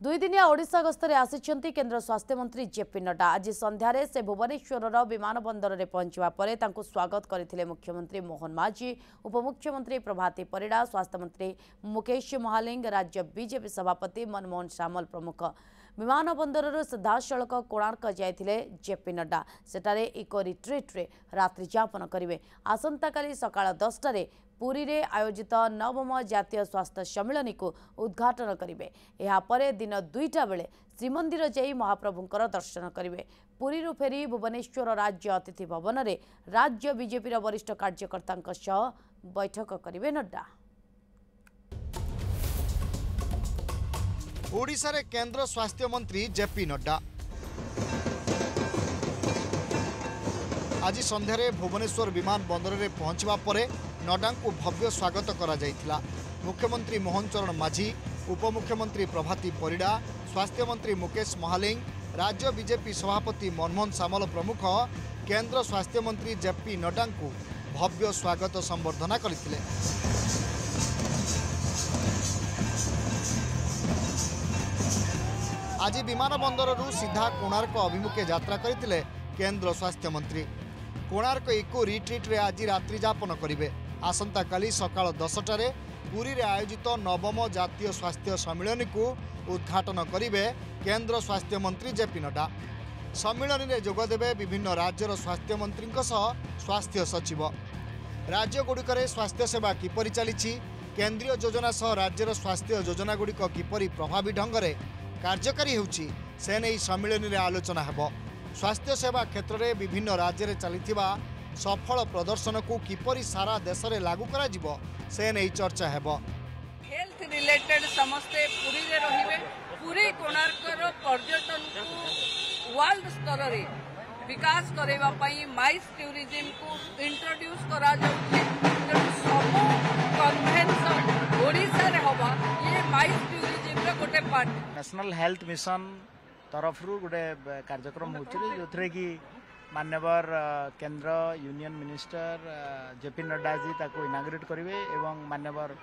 दुईदिनिया ओडिशा गस्तरे आसिछंती केंद्र स्वास्थ्य मंत्री जेपी नड्डा। आज संध्यारे से भुवनेश्वर विमान बंदर में पहुंचवा पर तांको स्वागत करथिले मुख्यमंत्री मोहन माझी, उपमुख्यमंत्री प्रभाती परिड़ा, स्वास्थ्य मंत्री मुकेश महालिंग, राज्य बीजेपी सभापति मनमोहन सामल प्रमुख। विमान बंदर सीधासलख कोणार्क जाइथिले जेपी नड्डा। सेठारे इको रिट्रीट रे रात्रि यापन करिवे। आसंता काली सकाळ 10 रे पुरी रे आयोजित नवम जातीय स्वास्थ्य सम्मेलन को उद्घाटन करेंगे। यापर दिन 2टा बेले श्रीमंदिर जाई महाप्रभुंकर दर्शन करेंगे। पुरी रु फेरी भुवनेश्वर राज्य अतिथि भवन में राज्य बीजेपी वरिष्ठ कार्यकर्ता बैठक करेंगे नड्डा। ओडिशा रे केंद्र स्वास्थ्य मंत्री जेपी नड्डा आज संध्यारे भुवनेश्वर विमान बंदर में पहुंचवा पर नड्डा को भव्य स्वागत करा जायथिला। मुख्यमंत्री मोहन चरण माझी, उपमुख्यमंत्री प्रभाती परिड़ा, स्वास्थ्य मंत्री मुकेश महालिंग, राज्य बीजेपी सभापति मनमोहन सामल प्रमुख केंद्र स्वास्थ्य मंत्री जेपी नड्डा को भव्य स्वागत संबर्धना करथिले। आज विमान बंदर सीधा कोणार्क अभिमुखे यात्रा करथिले केंद्र स्वास्थ्य मंत्री। कोणार्क इको रिट्रीट रे आज रात्रि यापन करेंगे। आसंता काली सकाळ 10टा रे पुरी रे आयोजित नवम जातीय स्वास्थ्य सम्मेलन को उद्घाटन करेंगे केंद्र स्वास्थ्य मंत्री जेपी नड्डा। सम्मेलन में जोगदेवे विभिन्न राज्यर स्वास्थ्य मंत्री स्वास्थ्य सचिव। राज्य गुड़िकर स्वास्थ्य सेवा किपरि चली, केंद्रीय योजना सह राज्यर स्वास्थ्य योजना गुड़िक किपरि प्रभावी ढंग से कार्यकारी होउछि से नहीं सम्मेलन में आलोचना हेबो। स्वास्थ्य सेवा क्षेत्र में विभिन्न राज्य में चलता सफल प्रदर्शन को किपरि सारा देश में लागू करा जिवो से नहीं चर्चा हेबो। हेल्थ रिलेटेड समस्ते पुरी रे रहिबे। पुरी कोणार्कर पर्यटन को वर्ल्ड स्तर रे विकास करेवा पई माइस टूरिज्म को इंट्रोड्यूस करा जाउछि। सब कन्वेंशन ओडिसा रे होबा ये माइस टूरिज्म रे गोटे पार्ट। नेशनल हेल्थ मिशन तरफ गोटे कार्यक्रम होथरे कि माननीय केंद्र union minister JP Nadda ji ताको इनाग्रेट करेंगे एवं माननीय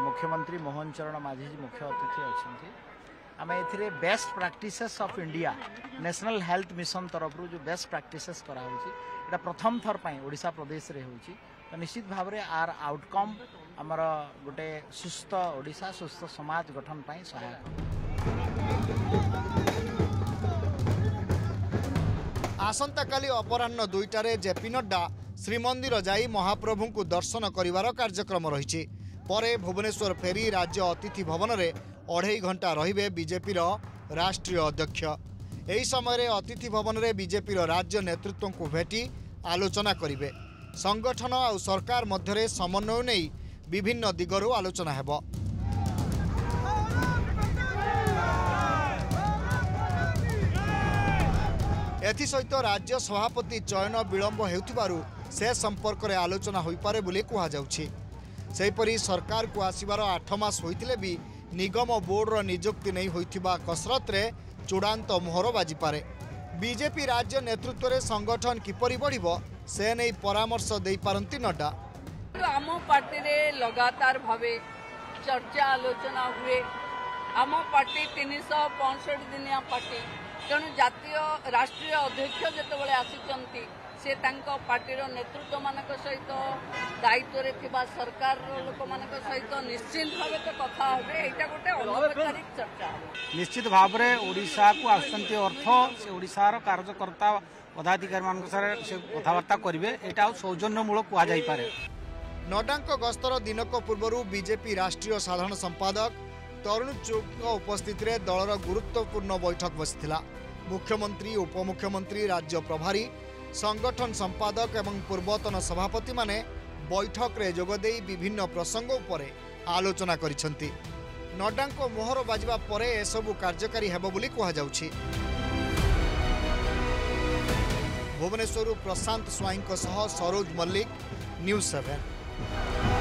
मुख्यमंत्री मोहन चरण माझी जी मुख्य अतिथि अच्छे। आम ए best practices of India national health mission तरफ जो बेस्ट प्रैक्टिसेस करा प्रथम थर पर ओडिशा प्रदेश रे होची। तो निश्चित भाव में आर आउटकम आमर गोटे सुस्थ ओडिशा सुस्थ समाज गठन पर सहायक। आसंता काली अपराह्न 2टा रे जेपी नड्डा श्रीमंदिर जाई महाप्रभु को दर्शन करिवार कार्यक्रम रही। परे भुवनेश्वर फेरी राज्य अतिथि भवन में 2.5 घंटा रहिबे बीजेपी राष्ट्रीय अध्यक्ष। एही समय अतिथि भवन में बीजेपी राज्य नेतृत्व को भेटी आलोचना करिवे। संगठन और सरकार मध्य समन्वय नहीं विभिन्न दिगरु आलोचना हेबो। एसहित राज्य सभापति चयन विलंब हेउथिबारु से संपर्क में आलोचना हो पारे बोली कहुछि। सेहीपरि सरकार को आसबार 8 मास होइतिले भी निगम बोर्डर नियुक्ति नहीं होइथिबा कसरत रे चूड़ांत मोहर बाजी पारे। बीजेपी राज्य नेतृत्व रे संगठन किपरि बढ़िबो से नहीं परामर्श दे पारंती नड्डा। आम पार्टी रे लगातार भावे चर्चा आलोचना हुए। आम पार्टी 365 दिनिया पार्टी तेणु जातीय राष्ट्रीय अध्यक्ष जितेबाला आसिचंती से तांको पार्टीर नेतृत्व मानक सहित दायित्व रे थिबा सरकार लोक मानक सहित निश्चित भाव तो कथा होबे। एटा गोटे अनौपचारिक चर्चा। निश्चित भाव में ओडिशा को आसंती अर्थ से ओडिशार कार्यकर्ता पदाधिकारी मान से कथबार्ता करेंगे। यहाँ सौजन्यमूलक कह जाई पारे। नड्डा गस्तर दिनक पूर्व बीजेपी राष्ट्रीय साधारण संपादक तरुण चुग उपस्थित रे दलर गुरुत्वपूर्ण बैठक बसिथिला। मुख्यमंत्री, उपमुख्यमंत्री, राज्य प्रभारी, संगठन संपादक एवं पूर्वतन सभापति माने बैठक रे जोगदेई विभिन्न प्रसंग उपरे आलोचना करिसेंती। नड्डा को मोहर बाजिबा परे एसबु कार्यकारी हेबो बोली कहा जाउछि। भुवनेश्वर प्रशांत स्वाईं सह सरोज मल्लिक, न्यूज़ 7।